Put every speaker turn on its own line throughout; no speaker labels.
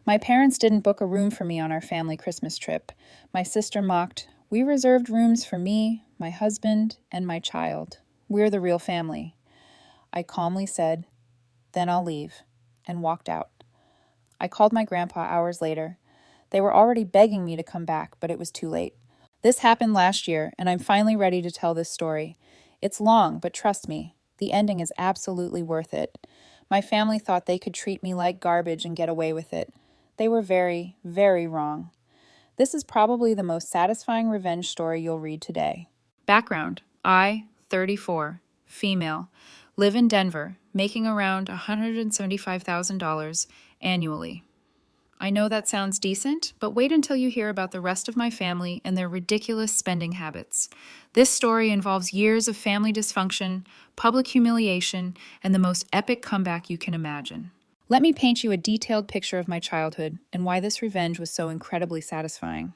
My parents didn't book a room for me on our family Christmas trip. My sister mocked, "We reserved rooms for me, my husband, and my child. We're the real family." I calmly said, "Then I'll leave," and walked out. I called my grandpa hours later. They were already begging me to come back, but it was too late. This happened last year, and I'm finally ready to tell this story. It's long, but trust me, the ending is absolutely worth it. My family thought they could treat me like garbage and get away with it. They were very, very wrong. This is probably the most satisfying revenge story you'll read today. Background: I, 34, female, live in Denver, making around $175,000 annually. I know that sounds decent, but wait until you hear about the rest of my family and their ridiculous spending habits. This story involves years of family dysfunction, public humiliation, and the most epic comeback you can imagine. Let me paint you a detailed picture of my childhood and why this revenge was so incredibly satisfying.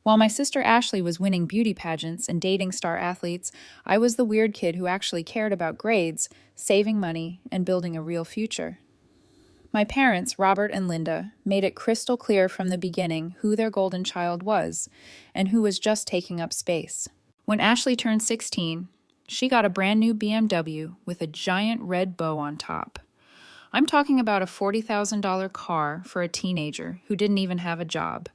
While my sister Ashley was winning beauty pageants and dating star athletes, I was the weird kid who actually cared about grades, saving money, and building a real future. My parents, Robert and Linda, made it crystal clear from the beginning who their golden child was and who was just taking up space. When Ashley turned 16, she got a brand new BMW with a giant red bow on top. I'm talking about a $40,000 car for a teenager who didn't even have a job.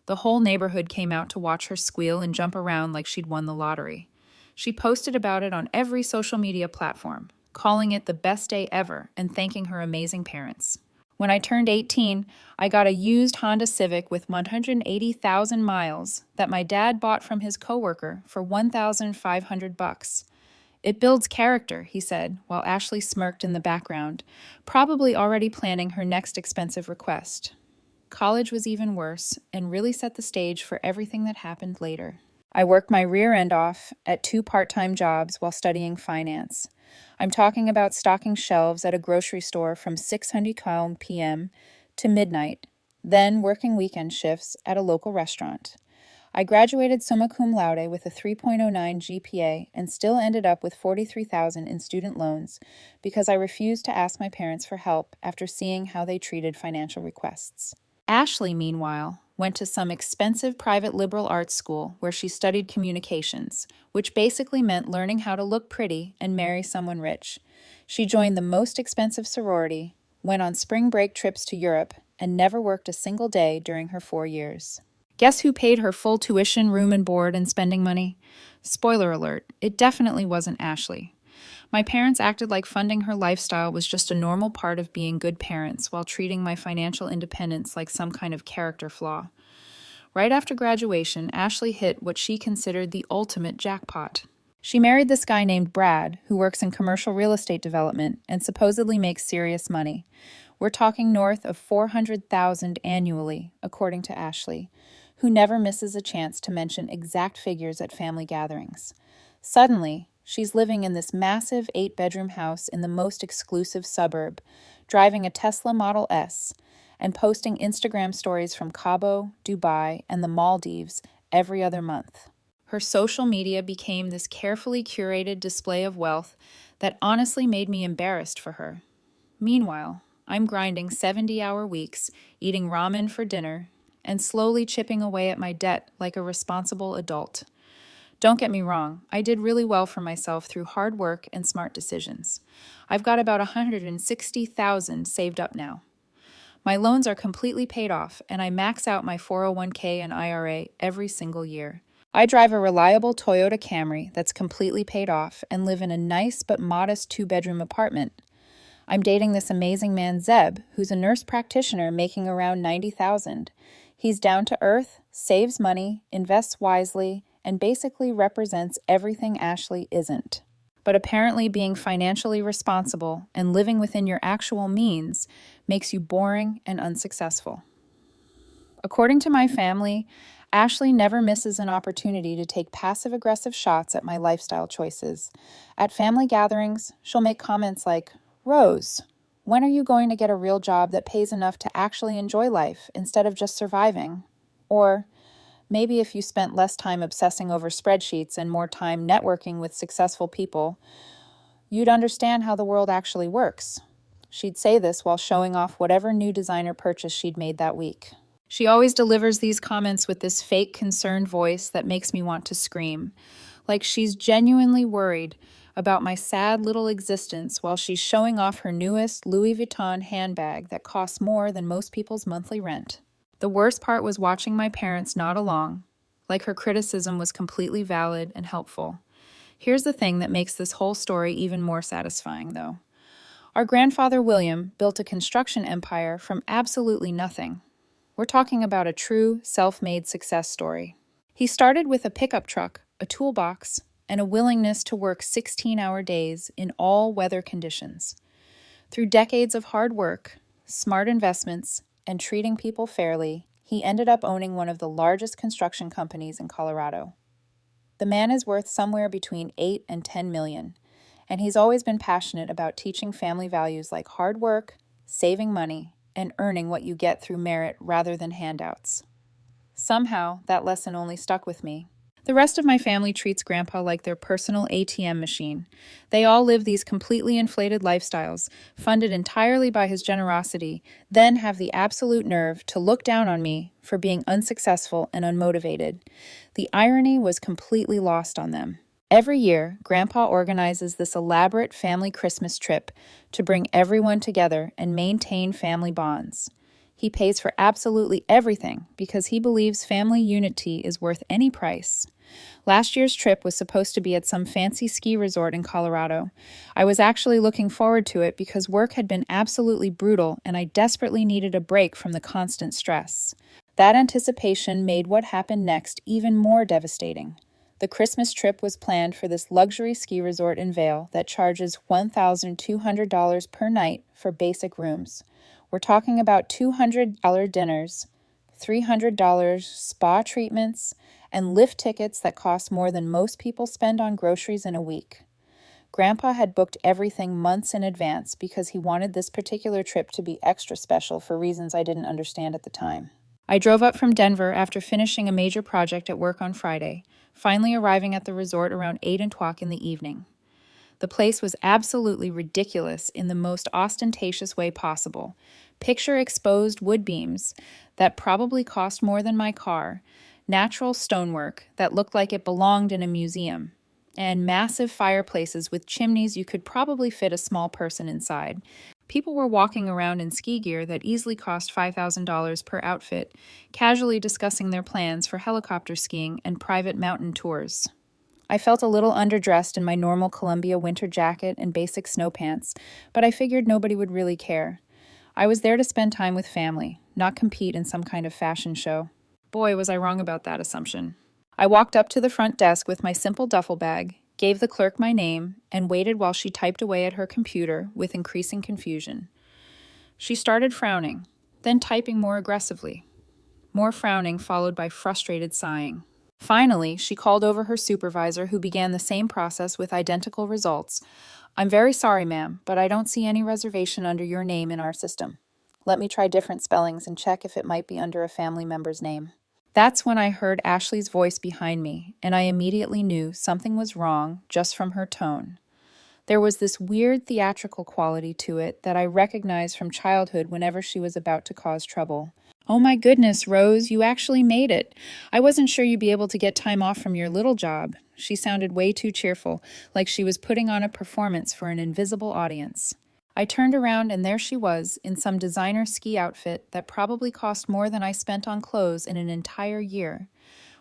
The whole neighborhood came out to watch her squeal and jump around like she'd won the lottery. She posted about it on every social media platform, calling it the best day ever and thanking her amazing parents. When I turned 18, I got a used Honda Civic with 180,000 miles that my dad bought from his coworker for $1,500. "It builds character," he said, while Ashley smirked in the background, probably already planning her next expensive request. College was even worse and really set the stage for everything that happened later. I worked my rear end off at 2 part-time jobs while studying finance. I'm talking about stocking shelves at a grocery store from 6:00 p.m. to midnight, then working weekend shifts at a local restaurant. I graduated summa cum laude with a 3.09 GPA and still ended up with $43,000 in student loans because I refused to ask my parents for help after seeing how they treated financial requests. Ashley, meanwhile, went to some expensive private liberal arts school where she studied communications, which basically meant learning how to look pretty and marry someone rich. She joined the most expensive sorority, went on spring break trips to Europe, and never worked a single day during her 4 years. Guess who paid her full tuition, room and board, and spending money? Spoiler alert, it definitely wasn't Ashley. My parents acted like funding her lifestyle was just a normal part of being good parents while treating my financial independence like some kind of character flaw. Right after graduation, Ashley hit what she considered the ultimate jackpot. She married this guy named Brad, who works in commercial real estate development and supposedly makes serious money. We're talking north of $400,000 annually, according to Ashley, who never misses a chance to mention exact figures at family gatherings. Suddenly, she's living in this massive 8-bedroom house in the most exclusive suburb, driving a Tesla Model S, and posting Instagram stories from Cabo, Dubai, and the Maldives every other month. Her social media became this carefully curated display of wealth that honestly made me embarrassed for her. Meanwhile, I'm grinding 70-hour weeks, eating ramen for dinner, and slowly chipping away at my debt like a responsible adult. Don't get me wrong, I did really well for myself through hard work and smart decisions. I've got about $160,000 saved up now. My loans are completely paid off, and I max out my 401k and IRA every single year. I drive a reliable Toyota Camry that's completely paid off and live in a nice but modest 2-bedroom apartment. I'm dating this amazing man Zeb, who's a nurse practitioner making around $90,000. He's down to earth, saves money, invests wisely, and basically represents everything Ashley isn't. But apparently being financially responsible and living within your actual means makes you boring and unsuccessful. According to my family, Ashley never misses an opportunity to take passive-aggressive shots at my lifestyle choices. At family gatherings, she'll make comments like, "Rose, when are you going to get a real job that pays enough to actually enjoy life instead of just surviving?" Or, "Maybe if you spent less time obsessing over spreadsheets and more time networking with successful people, you'd understand how the world actually works." She'd say this while showing off whatever new designer purchase she'd made that week. She always delivers these comments with this fake concerned voice that makes me want to scream, like she's genuinely worried about my sad little existence while she's showing off her newest Louis Vuitton handbag that costs more than most people's monthly rent. The worst part was watching my parents nod along, like her criticism was completely valid and helpful. Here's the thing that makes this whole story even more satisfying, though. Our grandfather William built a construction empire from absolutely nothing. We're talking about a true self-made success story. He started with a pickup truck, a toolbox, and a willingness to work 16-hour days in all weather conditions. Through decades of hard work, smart investments, and treating people fairly, he ended up owning one of the largest construction companies in Colorado. The man is worth somewhere between 8 and 10 million, and he's always been passionate about teaching family values like hard work, saving money, and earning what you get through merit rather than handouts. Somehow, that lesson only stuck with me. The rest of my family treats Grandpa like their personal ATM machine. They all live these completely inflated lifestyles, funded entirely by his generosity, then have the absolute nerve to look down on me for being unsuccessful and unmotivated. The irony was completely lost on them. Every year, Grandpa organizes this elaborate family Christmas trip to bring everyone together and maintain family bonds. He pays for absolutely everything because he believes family unity is worth any price. Last year's trip was supposed to be at some fancy ski resort in Colorado. I was actually looking forward to it because work had been absolutely brutal and I desperately needed a break from the constant stress. That anticipation made what happened next even more devastating. The Christmas trip was planned for this luxury ski resort in Vail that charges $1,200 per night for basic rooms. We're talking about $200 dinners, $300 spa treatments, and lift tickets that cost more than most people spend on groceries in a week. Grandpa had booked everything months in advance because he wanted this particular trip to be extra special for reasons I didn't understand at the time. I drove up from Denver after finishing a major project at work on Friday, finally arriving at the resort around 8 o'clock in the evening. The place was absolutely ridiculous in the most ostentatious way possible. Picture exposed wood beams that probably cost more than my car, natural stonework that looked like it belonged in a museum, and massive fireplaces with chimneys you could probably fit a small person inside. People were walking around in ski gear that easily cost $5,000 per outfit, casually discussing their plans for helicopter skiing and private mountain tours. I felt a little underdressed in my normal Columbia winter jacket and basic snow pants, but I figured nobody would really care. I was there to spend time with family, not compete in some kind of fashion show. Boy, was I wrong about that assumption. I walked up to the front desk with my simple duffel bag, gave the clerk my name, and waited while she typed away at her computer with increasing confusion. She started frowning, then typing more aggressively. More frowning followed by frustrated sighing. Finally, she called over her supervisor, who began the same process with identical results. "I'm very sorry, ma'am, but I don't see any reservation under your name in our system. Let me try different spellings and check if it might be under a family member's name." That's when I heard Ashley's voice behind me, and I immediately knew something was wrong just from her tone. There was this weird theatrical quality to it that I recognized from childhood whenever she was about to cause trouble. "Oh my goodness, Rose, you actually made it. I wasn't sure you'd be able to get time off from your little job." She sounded way too cheerful, like she was putting on a performance for an invisible audience. I turned around and there she was, in some designer ski outfit that probably cost more than I spent on clothes in an entire year.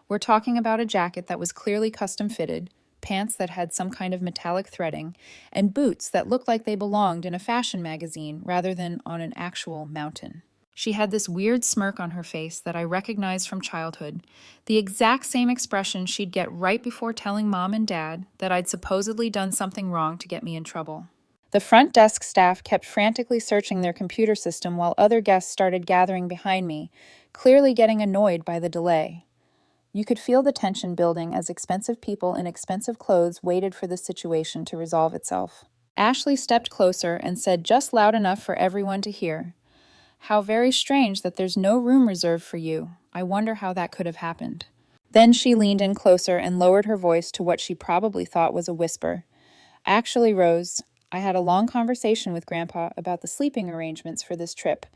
We're talking about a jacket that was clearly custom fitted, pants that had some kind of metallic threading, and boots that looked like they belonged in a fashion magazine rather than on an actual mountain. She had this weird smirk on her face that I recognized from childhood, the exact same expression she'd get right before telling Mom and Dad that I'd supposedly done something wrong to get me in trouble. The front desk staff kept frantically searching their computer system while other guests started gathering behind me, clearly getting annoyed by the delay. You could feel the tension building as expensive people in expensive clothes waited for the situation to resolve itself. Ashley stepped closer and said just loud enough for everyone to hear, "How very strange that there's no room reserved for you. I wonder how that could have happened." Then she leaned in closer and lowered her voice to what she probably thought was a whisper. "Actually, Rose, I had a long conversation with Grandpa about the sleeping arrangements for this trip.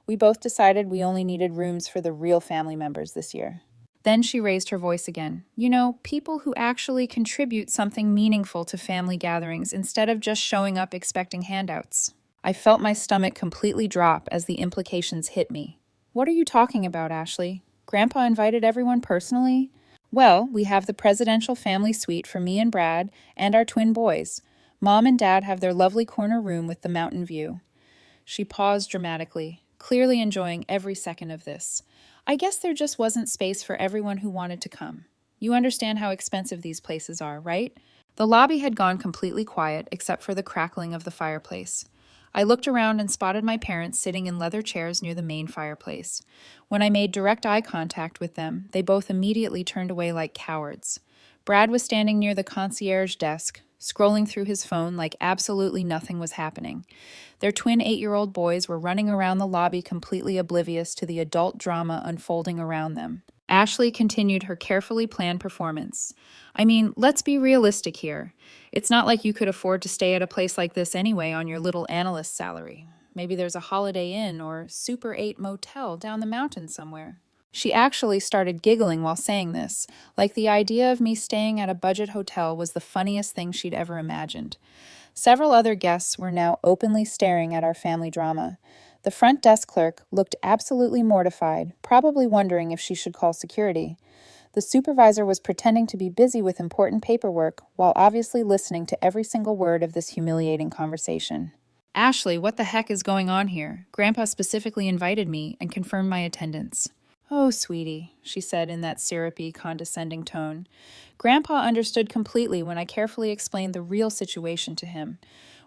We both decided we only needed rooms for the real family members this year. Then she raised her voice again. You know, people who actually contribute something meaningful to family gatherings instead of just showing up expecting handouts. I felt my stomach completely drop as the implications hit me. What are you talking about, Ashley? Grandpa invited everyone personally? Well, we have the presidential family suite for me and Brad and our twin boys. Mom and Dad have their lovely corner room with the mountain view. She paused dramatically, clearly enjoying every second of this. I guess there just wasn't space for everyone who wanted to come. You understand how expensive these places are, right? The lobby had gone completely quiet except for the crackling of the fireplace. I looked around and spotted my parents sitting in leather chairs near the main fireplace. When I made direct eye contact with them, they both immediately turned away like cowards. Brad was standing near the concierge desk, scrolling through his phone like absolutely nothing was happening. Their twin 8-year-old boys were running around the lobby completely oblivious to the adult drama unfolding around them. Ashley continued her carefully planned performance. I mean, let's be realistic here. It's not like you could afford to stay at a place like this anyway on your little analyst salary. Maybe there's a Holiday Inn or Super 8 motel down the mountain somewhere. She actually started giggling while saying this, like the idea of me staying at a budget hotel was the funniest thing she'd ever imagined. Several other guests were now openly staring at our family drama. The front desk clerk looked absolutely mortified, probably wondering if she should call security. The supervisor was pretending to be busy with important paperwork while obviously listening to every single word of this humiliating conversation. Ashley, what the heck is going on here? Grandpa specifically invited me and confirmed my attendance. Oh, sweetie, she said in that syrupy, condescending tone. Grandpa understood completely when I carefully explained the real situation to him.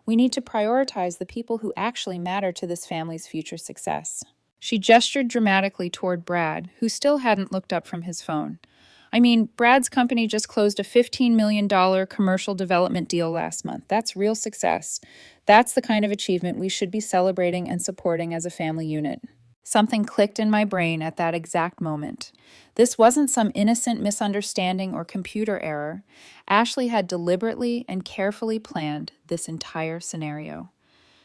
We need to prioritize the people who actually matter to this family's future success. She gestured dramatically toward Brad, who still hadn't looked up from his phone. I mean, Brad's company just closed a $15 million commercial development deal last month. That's real success. That's the kind of achievement we should be celebrating and supporting as a family unit. Something clicked in my brain at that exact moment. This wasn't some innocent misunderstanding or computer error. Ashley had deliberately and carefully planned this entire scenario.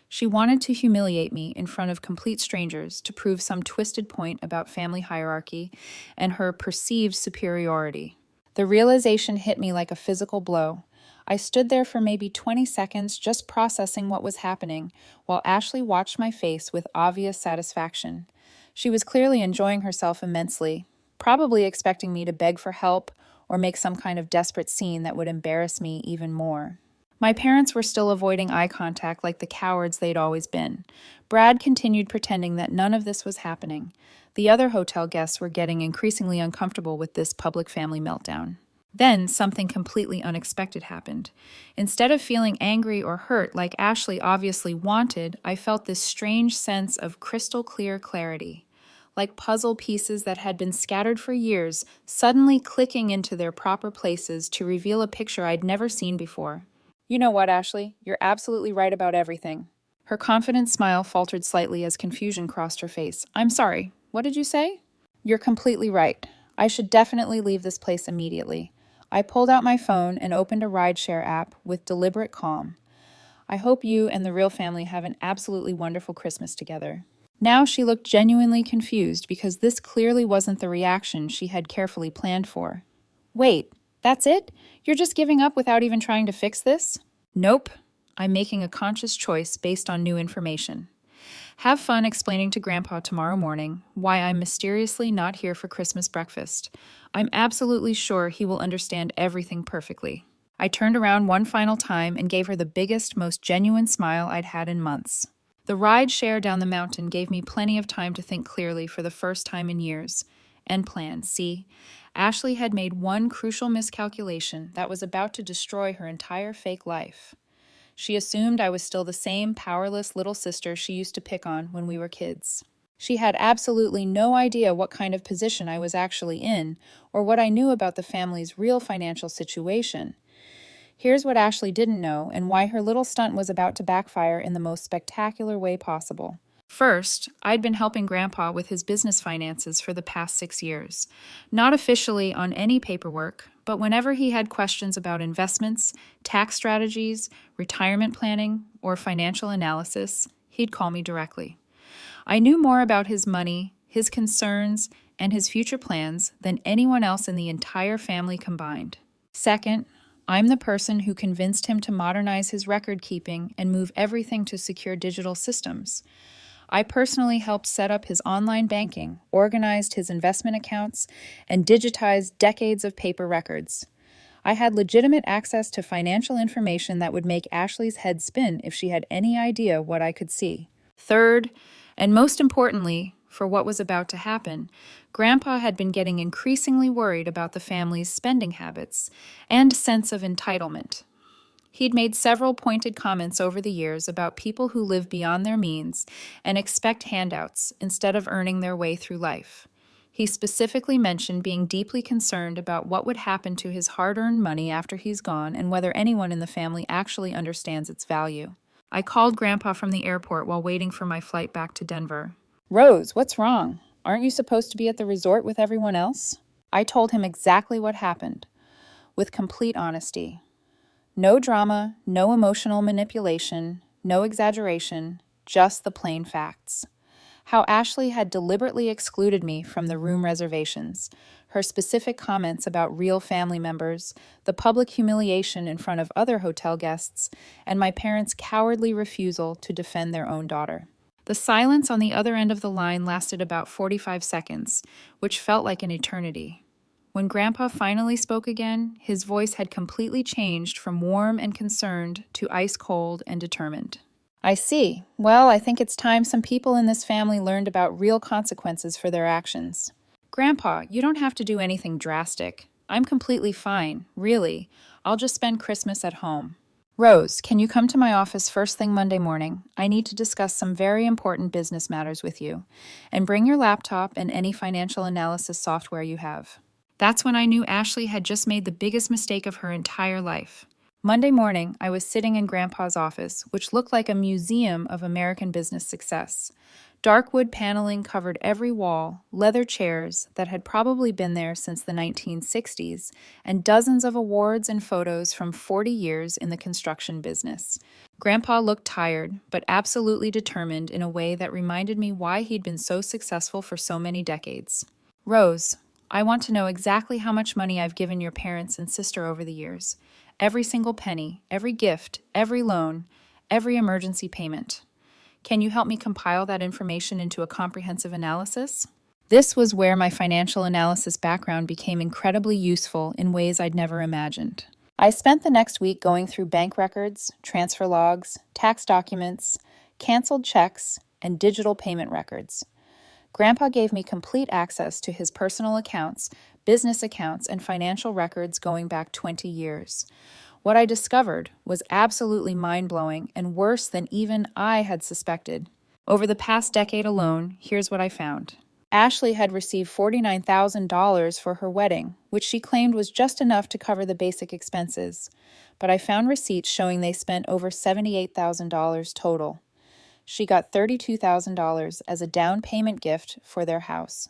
She wanted to humiliate me in front of complete strangers to prove some twisted point about family hierarchy and her perceived superiority. The realization hit me like a physical blow. I stood there for maybe 20 seconds just processing what was happening, while Ashley watched my face with obvious satisfaction. She was clearly enjoying herself immensely, probably expecting me to beg for help or make some kind of desperate scene that would embarrass me even more. My parents were still avoiding eye contact like the cowards they'd always been. Brad continued pretending that none of this was happening. The other hotel guests were getting increasingly uncomfortable with this public family meltdown. Then something completely unexpected happened. Instead of feeling angry or hurt like Ashley obviously wanted, I felt this strange sense of crystal clear clarity, like puzzle pieces that had been scattered for years, suddenly clicking into their proper places to reveal a picture I'd never seen before. You know what, Ashley? You're absolutely right about everything. Her confident smile faltered slightly as confusion crossed her face. I'm sorry, what did you say? You're completely right. I should definitely leave this place immediately. I pulled out my phone and opened a rideshare app with deliberate calm. I hope you and the real family have an absolutely wonderful Christmas together. Now she looked genuinely confused because this clearly wasn't the reaction she had carefully planned for. Wait, that's it? You're just giving up without even trying to fix this? Nope. I'm making a conscious choice based on new information. Have fun explaining to Grandpa tomorrow morning why I'm mysteriously not here for Christmas breakfast. I'm absolutely sure he will understand everything perfectly. I turned around one final time and gave her the biggest, most genuine smile I'd had in months. The ride share down the mountain gave me plenty of time to think clearly for the first time in years. And plan, see? Ashley had made one crucial miscalculation that was about to destroy her entire fake life. She assumed I was still the same powerless little sister she used to pick on when we were kids. She had absolutely no idea what kind of position I was actually in, or what I knew about the family's real financial situation. Here's what Ashley didn't know, and why her little stunt was about to backfire in the most spectacular way possible. First, I'd been helping Grandpa with his business finances for the past 6 years. Not officially on any paperwork, but whenever he had questions about investments, tax strategies, retirement planning, or financial analysis, he'd call me directly. I knew more about his money, his concerns, and his future plans than anyone else in the entire family combined. Second, I'm the person who convinced him to modernize his record keeping and move everything to secure digital systems. I personally helped set up his online banking, organized his investment accounts, and digitized decades of paper records. I had legitimate access to financial information that would make Ashley's head spin if she had any idea what I could see. Third, and most importantly, for what was about to happen, Grandpa had been getting increasingly worried about the family's spending habits and sense of entitlement. He'd made several pointed comments over the years about people who live beyond their means and expect handouts instead of earning their way through life. He specifically mentioned being deeply concerned about what would happen to his hard-earned money after he's gone and whether anyone in the family actually understands its value. I called Grandpa from the airport while waiting for my flight back to Denver. "Rose, what's wrong? Aren't you supposed to be at the resort with everyone else?" I told him exactly what happened, with complete honesty. No drama, no emotional manipulation, no exaggeration, just the plain facts. How Ashley had deliberately excluded me from the room reservations, her specific comments about real family members, the public humiliation in front of other hotel guests, and my parents' cowardly refusal to defend their own daughter. The silence on the other end of the line lasted about 45 seconds, which felt like an eternity. When Grandpa finally spoke again, his voice had completely changed from warm and concerned to ice-cold and determined. "I see. Well, I think it's time some people in this family learned about real consequences for their actions." "Grandpa, you don't have to do anything drastic. I'm completely fine, really. I'll just spend Christmas at home." "Rose, can you come to my office first thing Monday morning? I need to discuss some very important business matters with you. And bring your laptop and any financial analysis software you have." That's when I knew Ashley had just made the biggest mistake of her entire life. Monday morning, I was sitting in Grandpa's office, which looked like a museum of American business success. Dark wood paneling covered every wall, leather chairs that had probably been there since the 1960s, and dozens of awards and photos from 40 years in the construction business. Grandpa looked tired, but absolutely determined in a way that reminded me why he'd been so successful for so many decades. "Rose, I want to know exactly how much money I've given your parents and sister over the years. Every single penny, every gift, every loan, every emergency payment. Can you help me compile that information into a comprehensive analysis?" This was where my financial analysis background became incredibly useful in ways I'd never imagined. I spent the next week going through bank records, transfer logs, tax documents, canceled checks, and digital payment records. Grandpa gave me complete access to his personal accounts, business accounts, and financial records going back 20 years. What I discovered was absolutely mind-blowing and worse than even I had suspected. Over the past decade alone, here's what I found. Ashley had received $49,000 for her wedding, which she claimed was just enough to cover the basic expenses. But I found receipts showing they spent over $78,000 total. She got $32,000 as a down payment gift for their house.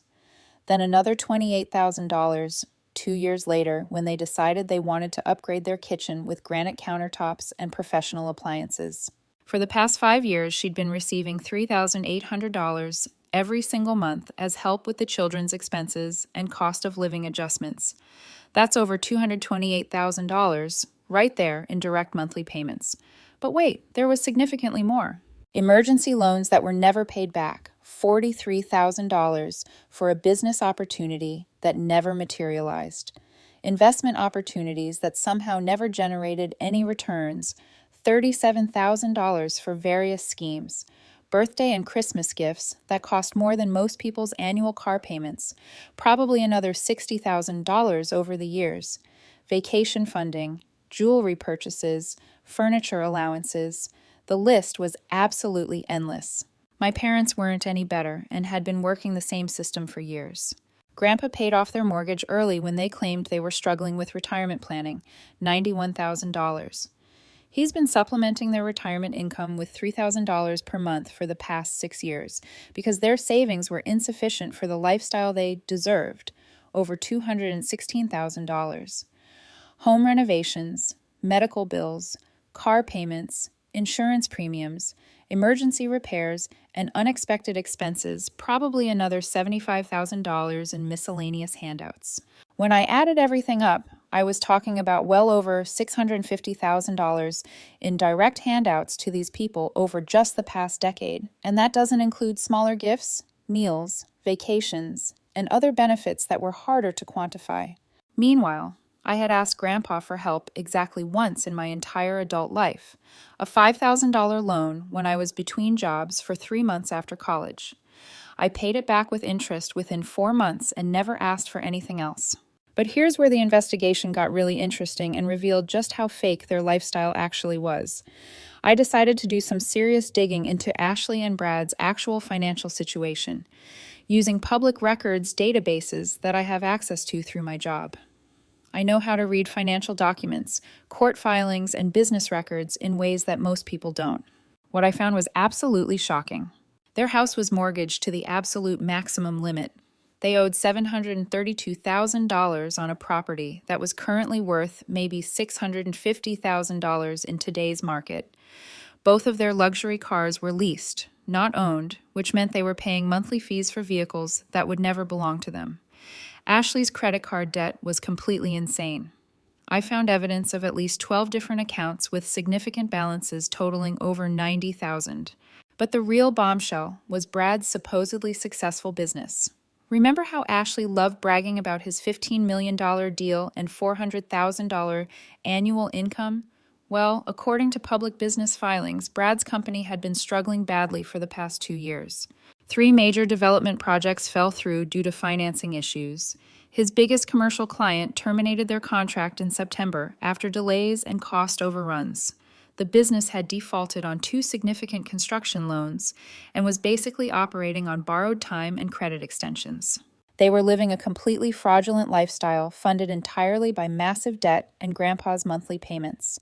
Then another $28,000 2 years later when they decided they wanted to upgrade their kitchen with granite countertops and professional appliances. For the past 5 years, she'd been receiving $3,800 every single month as help with the children's expenses and cost of living adjustments. That's over $228,000 right there in direct monthly payments. But wait, there was significantly more. Emergency loans that were never paid back, $43,000 for a business opportunity that never materialized. Investment opportunities that somehow never generated any returns, $37,000 for various schemes. Birthday and Christmas gifts that cost more than most people's annual car payments, probably another $60,000 over the years. Vacation funding, jewelry purchases, furniture allowances. The list was absolutely endless. My parents weren't any better and had been working the same system for years. Grandpa paid off their mortgage early when they claimed they were struggling with retirement planning, $91,000. He's been supplementing their retirement income with $3,000 per month for the past 6 years because their savings were insufficient for the lifestyle they deserved, over $216,000. Home renovations, medical bills, car payments, insurance premiums, emergency repairs, and unexpected expenses, probably another $75,000 in miscellaneous handouts. When I added everything up, I was talking about well over $650,000 in direct handouts to these people over just the past decade, and that doesn't include smaller gifts, meals, vacations, and other benefits that were harder to quantify. Meanwhile, I had asked Grandpa for help exactly once in my entire adult life, a $5,000 loan when I was between jobs for 3 months after college. I paid it back with interest within 4 months and never asked for anything else. But here's where the investigation got really interesting and revealed just how fake their lifestyle actually was. I decided to do some serious digging into Ashley and Brad's actual financial situation, using public records databases that I have access to through my job. I know how to read financial documents, court filings, and business records in ways that most people don't. What I found was absolutely shocking. Their house was mortgaged to the absolute maximum limit. They owed $732,000 on a property that was currently worth maybe $650,000 in today's market. Both of their luxury cars were leased, not owned, which meant they were paying monthly fees for vehicles that would never belong to them. Ashley's credit card debt was completely insane. I found evidence of at least 12 different accounts with significant balances totaling over $90,000. But the real bombshell was Brad's supposedly successful business. Remember how Ashley loved bragging about his $15 million deal and $400,000 annual income? Well, according to public business filings, Brad's company had been struggling badly for the past 2 years. 3 major development projects fell through due to financing issues. His biggest commercial client terminated their contract in September after delays and cost overruns. The business had defaulted on 2 significant construction loans and was basically operating on borrowed time and credit extensions. They were living a completely fraudulent lifestyle funded entirely by massive debt and Grandpa's monthly payments.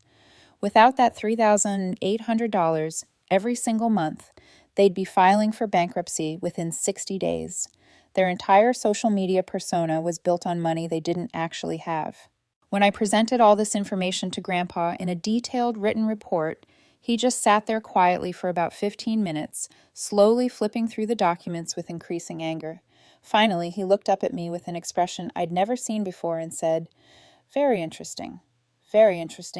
Without that $3,800 every single month, they'd be filing for bankruptcy within 60 days. Their entire social media persona was built on money they didn't actually have. When I presented all this information to Grandpa in a detailed written report, he just sat there quietly for about 15 minutes, slowly flipping through the documents with increasing anger. Finally, he looked up at me with an expression I'd never seen before and said, very interesting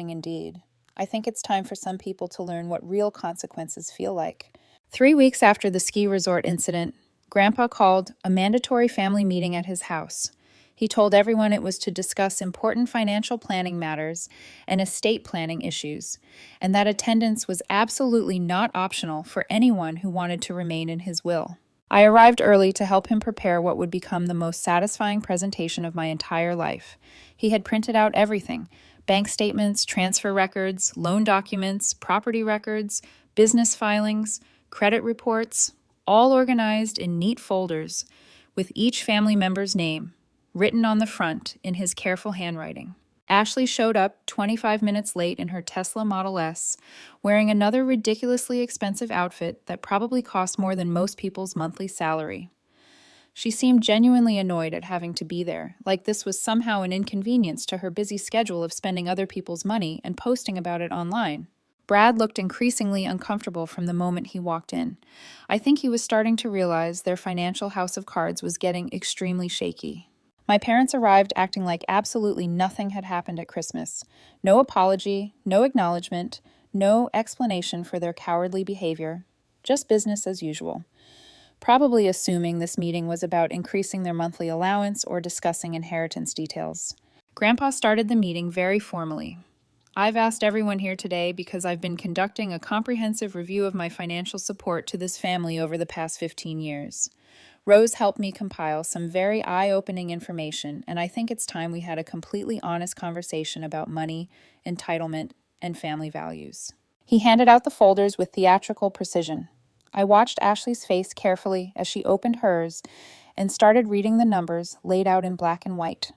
indeed. I think it's time for some people to learn what real consequences feel like." 3 weeks after the ski resort incident, Grandpa called a mandatory family meeting at his house. He told everyone it was to discuss important financial planning matters and estate planning issues, and that attendance was absolutely not optional for anyone who wanted to remain in his will. I arrived early to help him prepare what would become the most satisfying presentation of my entire life. He had printed out everything: bank statements, transfer records, loan documents, property records, business filings, credit reports, all organized in neat folders with each family member's name written on the front in his careful handwriting. Ashley showed up 25 minutes late in her Tesla Model S, wearing another ridiculously expensive outfit that probably cost more than most people's monthly salary. She seemed genuinely annoyed at having to be there, like this was somehow an inconvenience to her busy schedule of spending other people's money and posting about it online. Brad looked increasingly uncomfortable from the moment he walked in. I think he was starting to realize their financial house of cards was getting extremely shaky. My parents arrived acting like absolutely nothing had happened at Christmas. No apology, no acknowledgement, no explanation for their cowardly behavior. Just business as usual. Probably assuming this meeting was about increasing their monthly allowance or discussing inheritance details. Grandpa started the meeting very formally. "I've asked everyone here today because I've been conducting a comprehensive review of my financial support to this family over the past 15 years. Rose helped me compile some very eye-opening information, and I think it's time we had a completely honest conversation about money, entitlement, and family values." He handed out the folders with theatrical precision. I watched Ashley's face carefully as she opened hers and started reading the numbers laid out in black and white.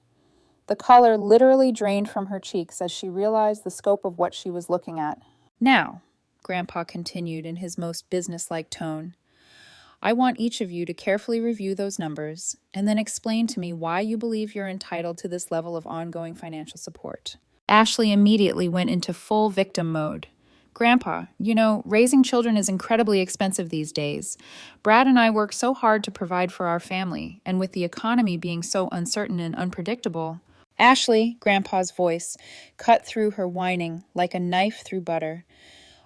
The color literally drained from her cheeks as she realized the scope of what she was looking at. "Now," Grandpa continued in his most businesslike tone, "I want each of you to carefully review those numbers and then explain to me why you believe you're entitled to this level of ongoing financial support. Ashley immediately went into full victim mode. Grandpa, raising children is incredibly expensive these days. Brad and I work so hard to provide for our family, and with the economy being so uncertain and unpredictable. Ashley, Grandpa's voice, cut through her whining like a knife through butter.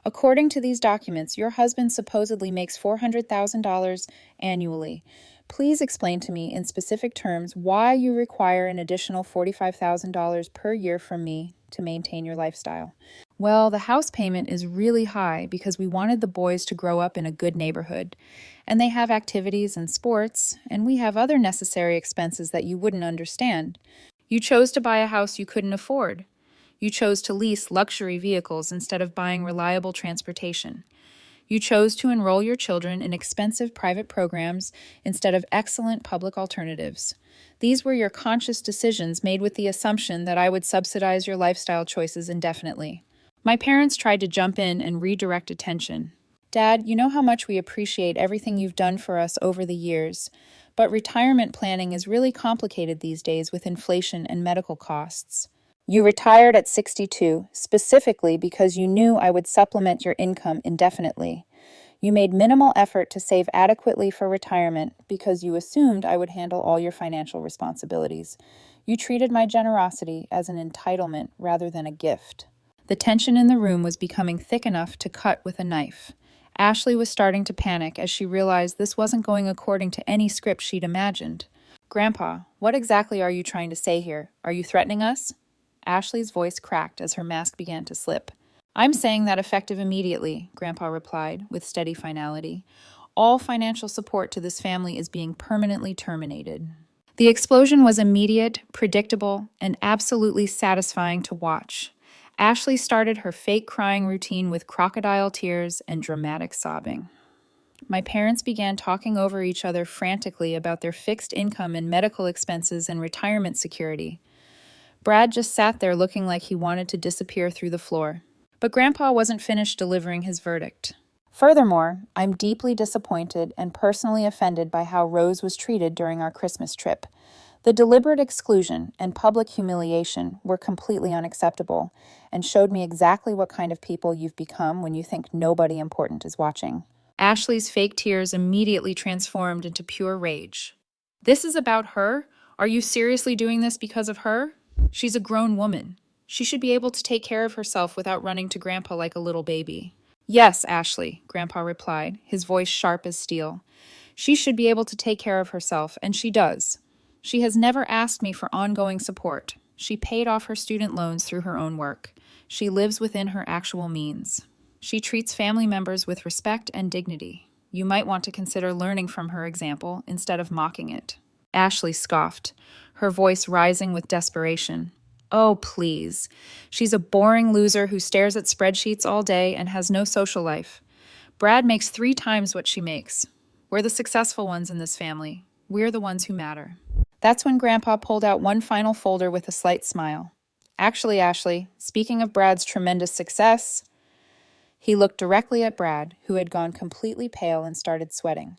According to these documents, your husband supposedly makes $400,000 annually. Please explain to me in specific terms why you require an additional $45,000 per year from me to maintain your lifestyle. Well, the house payment is really high because we wanted the boys to grow up in a good neighborhood. And they have activities and sports, and we have other necessary expenses that you wouldn't understand. You chose to buy a house you couldn't afford. You chose to lease luxury vehicles instead of buying reliable transportation. You chose to enroll your children in expensive private programs instead of excellent public alternatives. These were your conscious decisions made with the assumption that I would subsidize your lifestyle choices indefinitely. My parents tried to jump in and redirect attention. Dad, you know how much we appreciate everything you've done for us over the years, but retirement planning is really complicated these days with inflation and medical costs. You retired at 62, specifically because you knew I would supplement your income indefinitely. You made minimal effort to save adequately for retirement because you assumed I would handle all your financial responsibilities. You treated my generosity as an entitlement rather than a gift. The tension in the room was becoming thick enough to cut with a knife. Ashley was starting to panic as she realized this wasn't going according to any script she'd imagined. Grandpa, what exactly are you trying to say here? Are you threatening us? Ashley's voice cracked as her mask began to slip. I'm saying that effective immediately, Grandpa replied with steady finality. All financial support to this family is being permanently terminated. The explosion was immediate, predictable, and absolutely satisfying to watch. Ashley started her fake crying routine with crocodile tears and dramatic sobbing. My parents began talking over each other frantically about their fixed income and medical expenses and retirement security. Brad just sat there looking like he wanted to disappear through the floor. But Grandpa wasn't finished delivering his verdict. Furthermore, I'm deeply disappointed and personally offended by how Rose was treated during our Christmas trip. The deliberate exclusion and public humiliation were completely unacceptable and showed me exactly what kind of people you've become when you think nobody important is watching. Ashley's fake tears immediately transformed into pure rage. This is about her? Are you seriously doing this because of her? She's a grown woman. She should be able to take care of herself without running to Grandpa like a little baby. Yes, Ashley, Grandpa replied, his voice sharp as steel. She should be able to take care of herself, and she does. She has never asked me for ongoing support. She paid off her student loans through her own work. She lives within her actual means. She treats family members with respect and dignity. You might want to consider learning from her example instead of mocking it. Ashley scoffed, her voice rising with desperation. Oh, please. She's a boring loser who stares at spreadsheets all day and has no social life. Brad makes 3 times what she makes. We're the successful ones in this family. We're the ones who matter. That's when Grandpa pulled out one final folder with a slight smile. Actually, Ashley, speaking of Brad's tremendous success, he looked directly at Brad, who had gone completely pale and started sweating.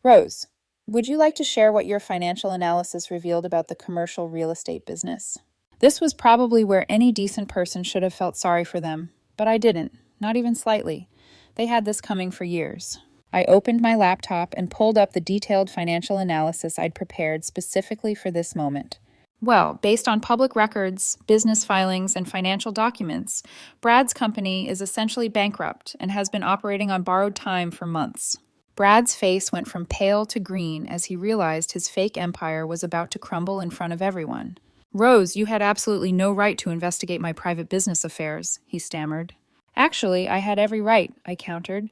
Rose, would you like to share what your financial analysis revealed about the commercial real estate business? This was probably where any decent person should have felt sorry for them, but I didn't, not even slightly. They had this coming for years. I opened my laptop and pulled up the detailed financial analysis I'd prepared specifically for this moment. Well, based on public records, business filings, and financial documents, Brad's company is essentially bankrupt and has been operating on borrowed time for months. Brad's face went from pale to green as he realized his fake empire was about to crumble in front of everyone. Rose, you had absolutely no right to investigate my private business affairs, he stammered. Actually, I had every right, I countered.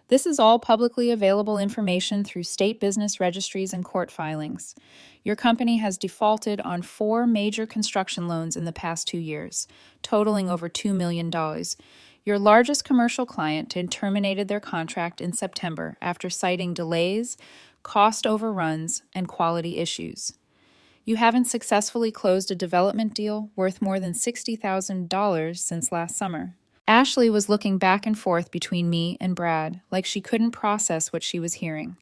This is all publicly available information through state business registries and court filings. Your company has defaulted on 4 major construction loans in the past 2 years, totaling over $2 million. Your largest commercial client had terminated their contract in September after citing delays, cost overruns, and quality issues. You haven't successfully closed a development deal worth more than $60,000 since last summer. Ashley was looking back and forth between me and Brad, like she couldn't process what she was hearing.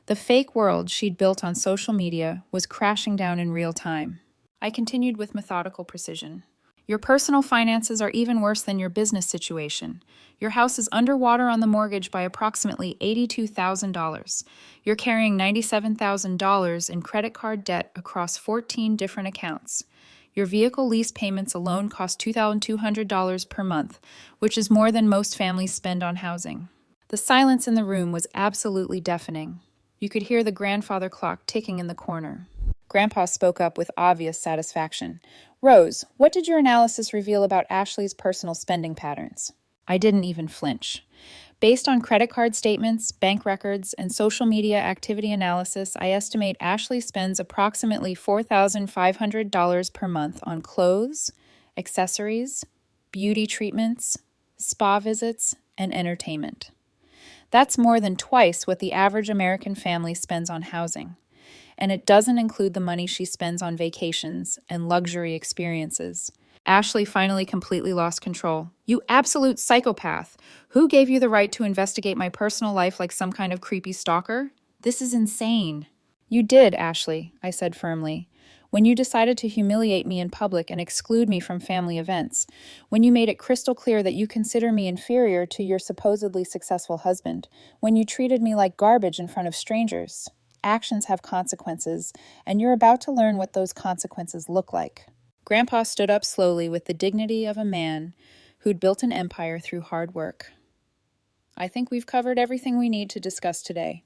The fake world she'd built on social media was crashing down in real time. I continued with methodical precision. Your personal finances are even worse than your business situation. Your house is underwater on the mortgage by approximately $82,000. You're carrying $97,000 in credit card debt across 14 different accounts. Your vehicle lease payments alone cost $2,200 per month, which is more than most families spend on housing. The silence in the room was absolutely deafening. You could hear the grandfather clock ticking in the corner. Grandpa spoke up with obvious satisfaction. Rose, what did your analysis reveal about Ashley's personal spending patterns? I didn't even flinch. Based on credit card statements, bank records, and social media activity analysis, I estimate Ashley spends approximately $4,500 per month on clothes, accessories, beauty treatments, spa visits, and entertainment. That's more than twice what the average American family spends on housing. And it doesn't include the money she spends on vacations and luxury experiences. Ashley finally completely lost control. You absolute psychopath! Who gave you the right to investigate my personal life like some kind of creepy stalker? This is insane. You did, Ashley, I said firmly. When you decided to humiliate me in public and exclude me from family events. When you made it crystal clear that you consider me inferior to your supposedly successful husband. When you treated me like garbage in front of strangers. Actions have consequences, and you're about to learn what those consequences look like. Grandpa stood up slowly with the dignity of a man who'd built an empire through hard work. I think we've covered everything we need to discuss today.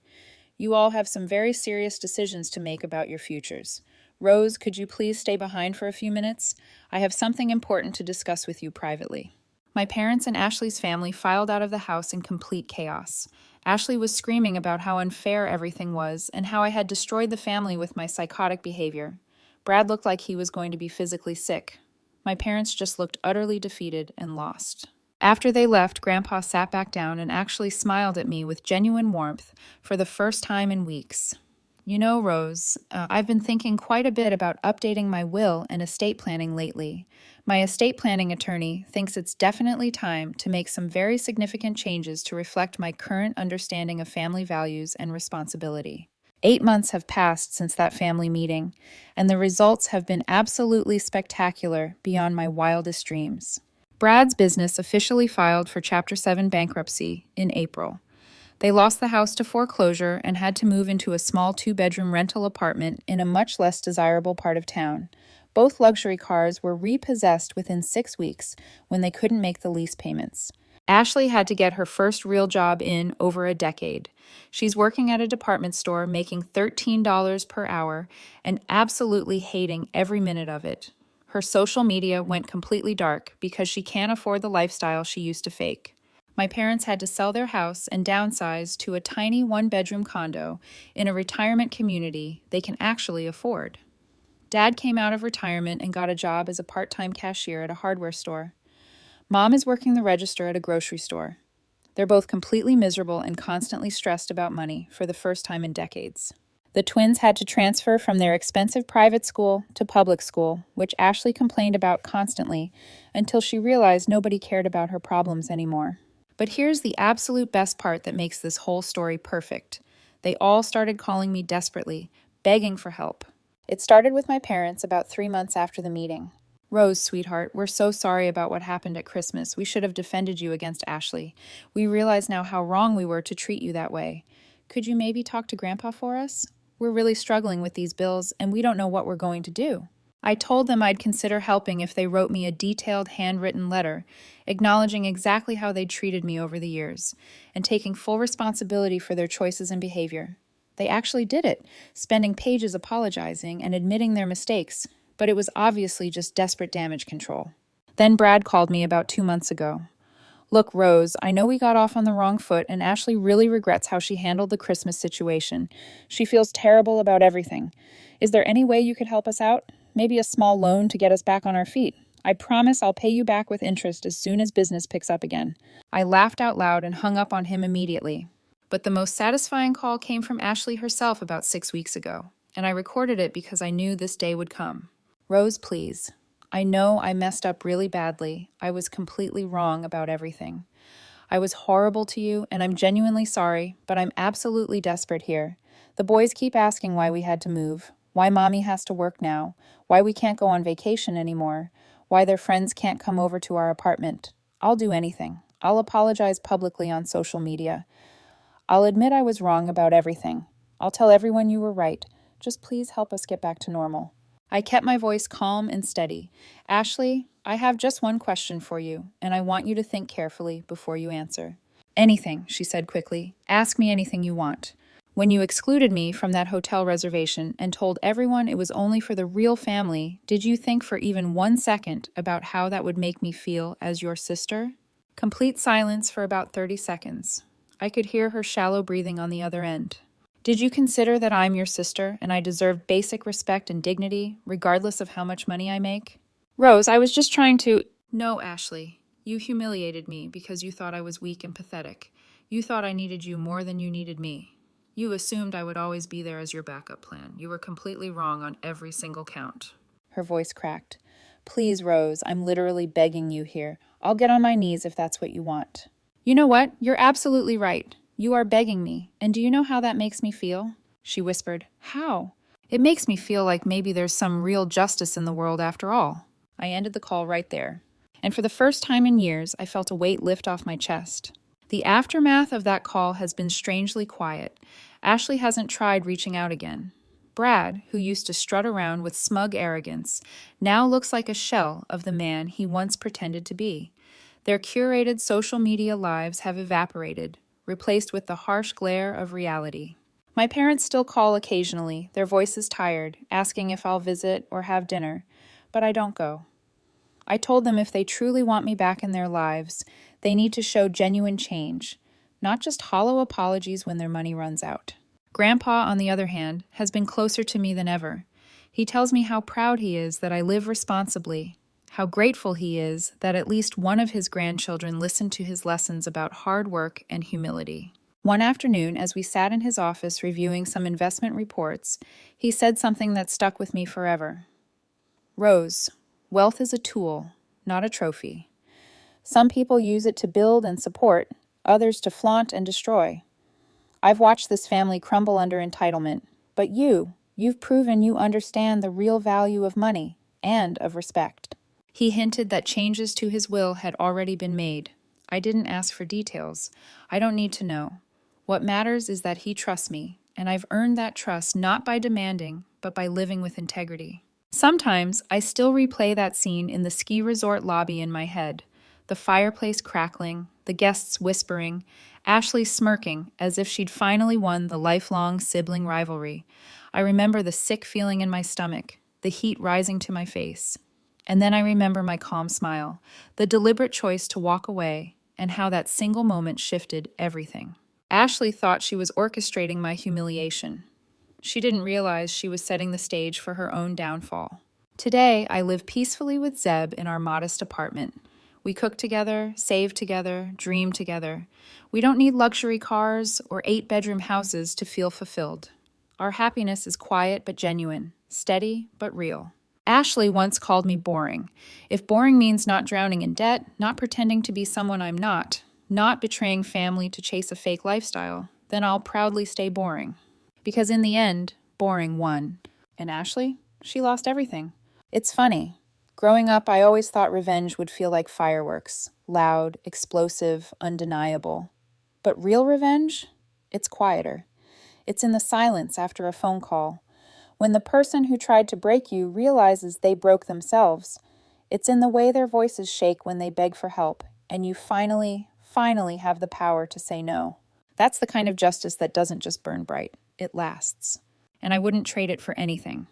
You all have some very serious decisions to make about your futures. Rose, could you please stay behind for a few minutes? I have something important to discuss with you privately. My parents and Ashley's family filed out of the house in complete chaos. Ashley was screaming about how unfair everything was and how I had destroyed the family with my psychotic behavior. Brad looked like he was going to be physically sick. My parents just looked utterly defeated and lost. After they left, Grandpa sat back down and actually smiled at me with genuine warmth for the first time in weeks. You know, Rose, I've been thinking quite a bit about updating my will and estate planning lately. My estate planning attorney thinks it's definitely time to make some very significant changes to reflect my current understanding of family values and responsibility. 8 months have passed since that family meeting, and the results have been absolutely spectacular beyond my wildest dreams. Brad's business officially filed for Chapter 7 bankruptcy in April. They lost the house to foreclosure and had to move into a small 2-bedroom rental apartment in a much less desirable part of town. Both luxury cars were repossessed within 6 weeks when they couldn't make the lease payments. Ashley had to get her first real job in over a decade. She's working at a department store making $13 per hour and absolutely hating every minute of it. Her social media went completely dark because she can't afford the lifestyle she used to fake. My parents had to sell their house and downsize to a tiny 1-bedroom condo in a retirement community they can actually afford. Dad came out of retirement and got a job as a part-time cashier at a hardware store. Mom is working the register at a grocery store. They're both completely miserable and constantly stressed about money for the first time in decades. The twins had to transfer from their expensive private school to public school, which Ashley complained about constantly until she realized nobody cared about her problems anymore. But here's the absolute best part that makes this whole story perfect. They all started calling me desperately, begging for help. It started with my parents about 3 months after the meeting. Rose, sweetheart, we're so sorry about what happened at Christmas. We should have defended you against Ashley. We realize now how wrong we were to treat you that way. Could you maybe talk to Grandpa for us? We're really struggling with these bills, and we don't know what we're going to do. I told them I'd consider helping if they wrote me a detailed handwritten letter, acknowledging exactly how they'd treated me over the years, and taking full responsibility for their choices and behavior. They actually did it, spending pages apologizing and admitting their mistakes, but it was obviously just desperate damage control. Then Brad called me about 2 months ago. Look, Rose, I know we got off on the wrong foot, and Ashley really regrets how she handled the Christmas situation. She feels terrible about everything. Is there any way you could help us out? Maybe a small loan to get us back on our feet. I promise I'll pay you back with interest as soon as business picks up again. I laughed out loud and hung up on him immediately. But the most satisfying call came from Ashley herself about 6 weeks ago, and I recorded it because I knew this day would come. Rose, please. I know I messed up really badly. I was completely wrong about everything. I was horrible to you, and I'm genuinely sorry, but I'm absolutely desperate here. The boys keep asking why we had to move, why Mommy has to work now, why we can't go on vacation anymore, why their friends can't come over to our apartment. I'll do anything. I'll apologize publicly on social media. I'll admit I was wrong about everything. I'll tell everyone you were right. Just please help us get back to normal. I kept my voice calm and steady. Ashley, I have just one question for you, and I want you to think carefully before you answer. Anything, she said quickly. Ask me anything you want. When you excluded me from that hotel reservation and told everyone it was only for the real family, did you think for even 1 second about how that would make me feel as your sister? Complete silence for about 30 seconds. I could hear her shallow breathing on the other end. Did you consider that I'm your sister and I deserve basic respect and dignity, regardless of how much money I make? Rose, I was just trying to... No, Ashley. You humiliated me because you thought I was weak and pathetic. You thought I needed you more than you needed me. You assumed I would always be there as your backup plan. You were completely wrong on every single count. Her voice cracked. Please, Rose, I'm literally begging you here. I'll get on my knees if that's what you want. You know what? You're absolutely right. You are begging me. And do you know how that makes me feel? She whispered. How? It makes me feel like maybe there's some real justice in the world after all. I ended the call right there. And for the first time in years, I felt a weight lift off my chest. The aftermath of that call has been strangely quiet. Ashley hasn't tried reaching out again. Brad, who used to strut around with smug arrogance, now looks like a shell of the man he once pretended to be. Their curated social media lives have evaporated, replaced with the harsh glare of reality. My parents still call occasionally, their voices tired, asking if I'll visit or have dinner, but I don't go. I told them if they truly want me back in their lives, they need to show genuine change, not just hollow apologies when their money runs out. Grandpa, on the other hand, has been closer to me than ever. He tells me how proud he is that I live responsibly, how grateful he is that at least one of his grandchildren listened to his lessons about hard work and humility. One afternoon, as we sat in his office reviewing some investment reports, he said something that stuck with me forever. Rose, wealth is a tool, not a trophy. Some people use it to build and support, others to flaunt and destroy. I've watched this family crumble under entitlement, but you've proven you understand the real value of money and of respect. He hinted that changes to his will had already been made. I didn't ask for details. I don't need to know. What matters is that he trusts me, and I've earned that trust not by demanding, but by living with integrity. Sometimes I still replay that scene in the ski resort lobby in my head, the fireplace crackling, the guests whispering, Ashley smirking as if she'd finally won the lifelong sibling rivalry. I remember the sick feeling in my stomach, the heat rising to my face. And then I remember my calm smile, the deliberate choice to walk away, and how that single moment shifted everything. Ashley thought she was orchestrating my humiliation. She didn't realize she was setting the stage for her own downfall. Today, I live peacefully with Zeb in our modest apartment. We cook together, save together, dream together. We don't need luxury cars or 8-bedroom houses to feel fulfilled. Our happiness is quiet but genuine, steady but real. Ashley once called me boring. If boring means not drowning in debt, not pretending to be someone I'm not betraying family to chase a fake lifestyle, then I'll proudly stay boring. Because in the end, boring won. And Ashley? She lost everything. It's funny. Growing up, I always thought revenge would feel like fireworks. Loud, explosive, undeniable. But real revenge? It's quieter. It's in the silence after a phone call. When the person who tried to break you realizes they broke themselves. It's in the way their voices shake when they beg for help, and you finally have the power to say no. That's the kind of justice that doesn't just burn bright. It lasts. And I wouldn't trade it for anything.